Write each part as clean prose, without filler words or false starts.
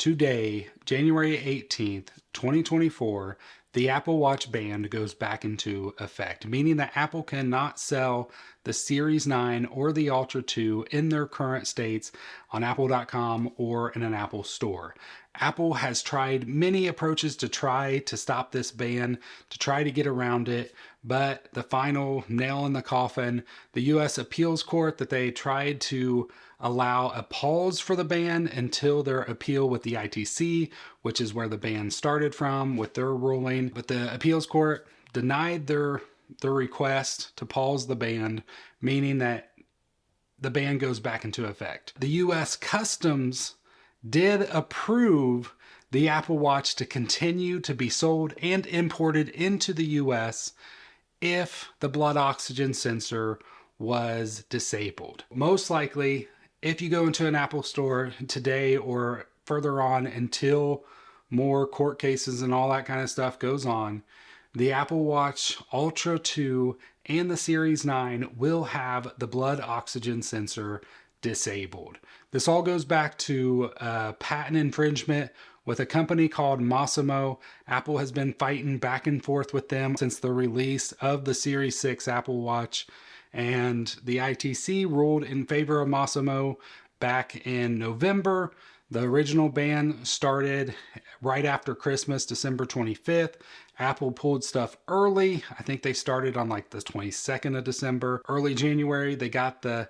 Today, January 18th, 2024, the Apple Watch ban goes back into effect, meaning that Apple cannot sell the Series 9 or the Ultra 2 in their current states on apple.com or in an Apple store. Apple has tried many approaches to try to stop this ban, to try to get around it, but the final nail in the coffin, the U.S. Appeals Court, that they tried to allow a pause for the ban until their appeal with the ITC, which is where the ban started from with their ruling. But the appeals court denied their request to pause the ban, meaning that the ban goes back into effect. The U.S. Customs did approve the Apple Watch to continue to be sold and imported into the U.S. if the blood oxygen sensor was disabled. Most likely, if you go into an Apple store today or further on until more court cases and all that kind of stuff goes on, the Apple Watch Ultra 2 and the Series 9 will have the blood oxygen sensor disabled. This all goes back to patent infringement with a company called Mossimo. Apple has been fighting back and forth with them since the release of the Series 6 Apple Watch, and the ITC ruled in favor of Mossimo back in November. The original ban started right after Christmas, December 25th. Apple pulled stuff early. I think they started on like the 22nd of December. Early January, they got the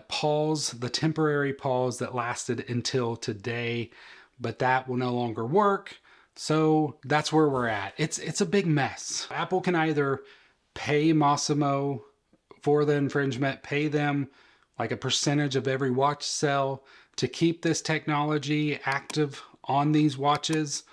pause, the temporary pause that lasted until today, but that will no longer work. So that's where we're at. It's a big mess. Apple can either pay Mossimo for the infringement, pay them like a percentage of every watch sell to keep this technology active on these watches,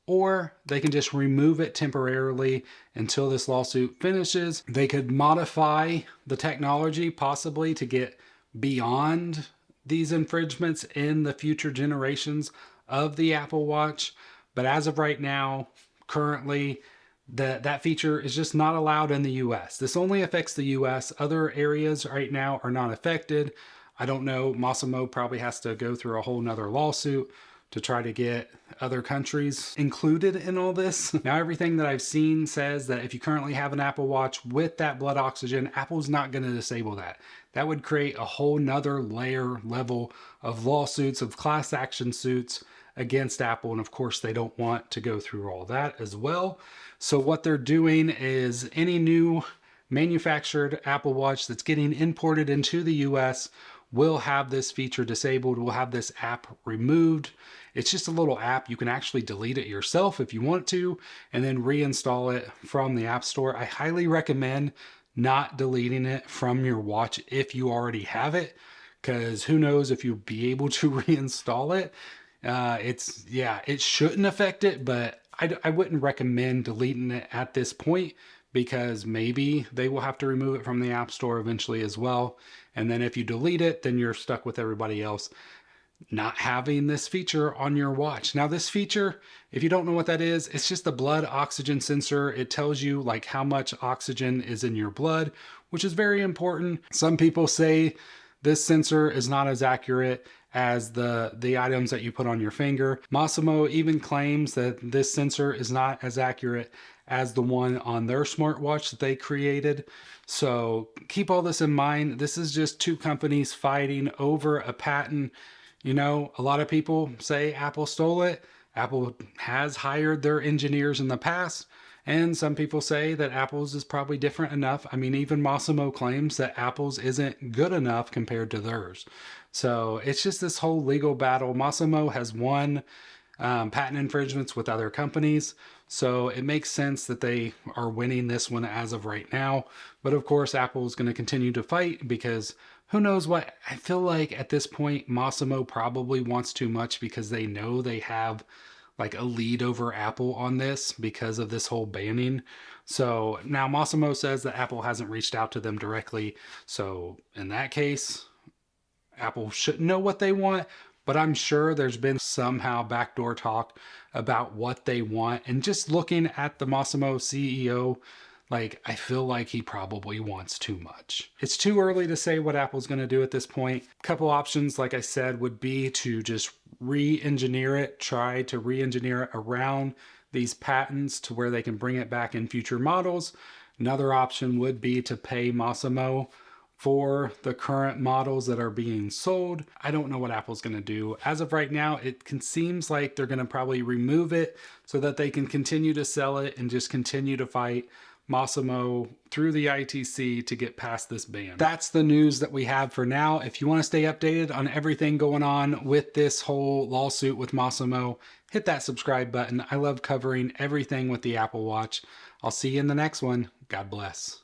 or they can just remove it temporarily until this lawsuit finishes. They could modify the technology possibly to get beyond these infringements in the future generations of the Apple Watch. But as of right now, currently, that feature is just not allowed in the US. This only affects the US. Other areas right now are not affected. I don't know. Mossimo probably has to go through a whole nother lawsuit to try to get other countries included in all this. Now, everything that I've seen says that if you currently have an Apple Watch with that blood oxygen, Apple's not going to disable that. That would create a whole nother level of lawsuits, of class action suits against Apple. And of course, they don't want to go through all that as well. So what they're doing is any new manufactured Apple Watch that's getting imported into the US will have this feature disabled, will have this app removed. It's just a little app. You can actually delete it yourself if you want to, and then reinstall it from the App Store. I highly recommend not deleting it from your watch if you already have it, because who knows if you'll be able to reinstall it. It shouldn't affect it, but I wouldn't recommend deleting it at this point, because maybe they will have to remove it from the App Store eventually as well. And then if you delete it, then you're stuck with everybody else not having this feature on your watch. Now, this feature, if you don't know what that is, it's just the blood oxygen sensor. It tells you like how much oxygen is in your blood, which is very important. Some people say this sensor is not as accurate as the items that you put on your finger. Mossimo even claims that this sensor is not as accurate as the one on their smartwatch that they created. So keep all this in mind. This is just two companies fighting over a patent. You know, a lot of people say Apple stole it. Apple has hired their engineers in the past. And some people say that Apple's is probably different enough. I mean, even Mossimo claims that Apple's isn't good enough compared to theirs. So it's just this whole legal battle. Mossimo has won patent infringements with other companies. So it makes sense that they are winning this one as of right now. But of course, Apple is going to continue to fight, because who knows what. I feel like at this point, Mossimo probably wants too much, because they know they have like a lead over Apple on this because of this whole banning. So now Mossimo says that Apple hasn't reached out to them directly. So in that case, Apple shouldn't know what they want, but I'm sure there's been somehow backdoor talk about what they want. And just looking at the Mossimo CEO, Like, I feel like he probably wants too much. It's too early to say what Apple's going to do at this point. A couple options, like I said, would be to just re-engineer it, try to re-engineer it around these patents to where they can bring it back in future models. Another option would be to pay Mossimo for the current models that are being sold. I don't know what Apple's going to do. As of right now, seems like they're going to probably remove it so that they can continue to sell it and just continue to fight Mossimo through the ITC to get past this ban. That's the news that we have for now. If you want to stay updated on everything going on with this whole lawsuit with Mossimo, hit that subscribe button. I love covering everything with the Apple Watch. I'll see you in the next one. God bless.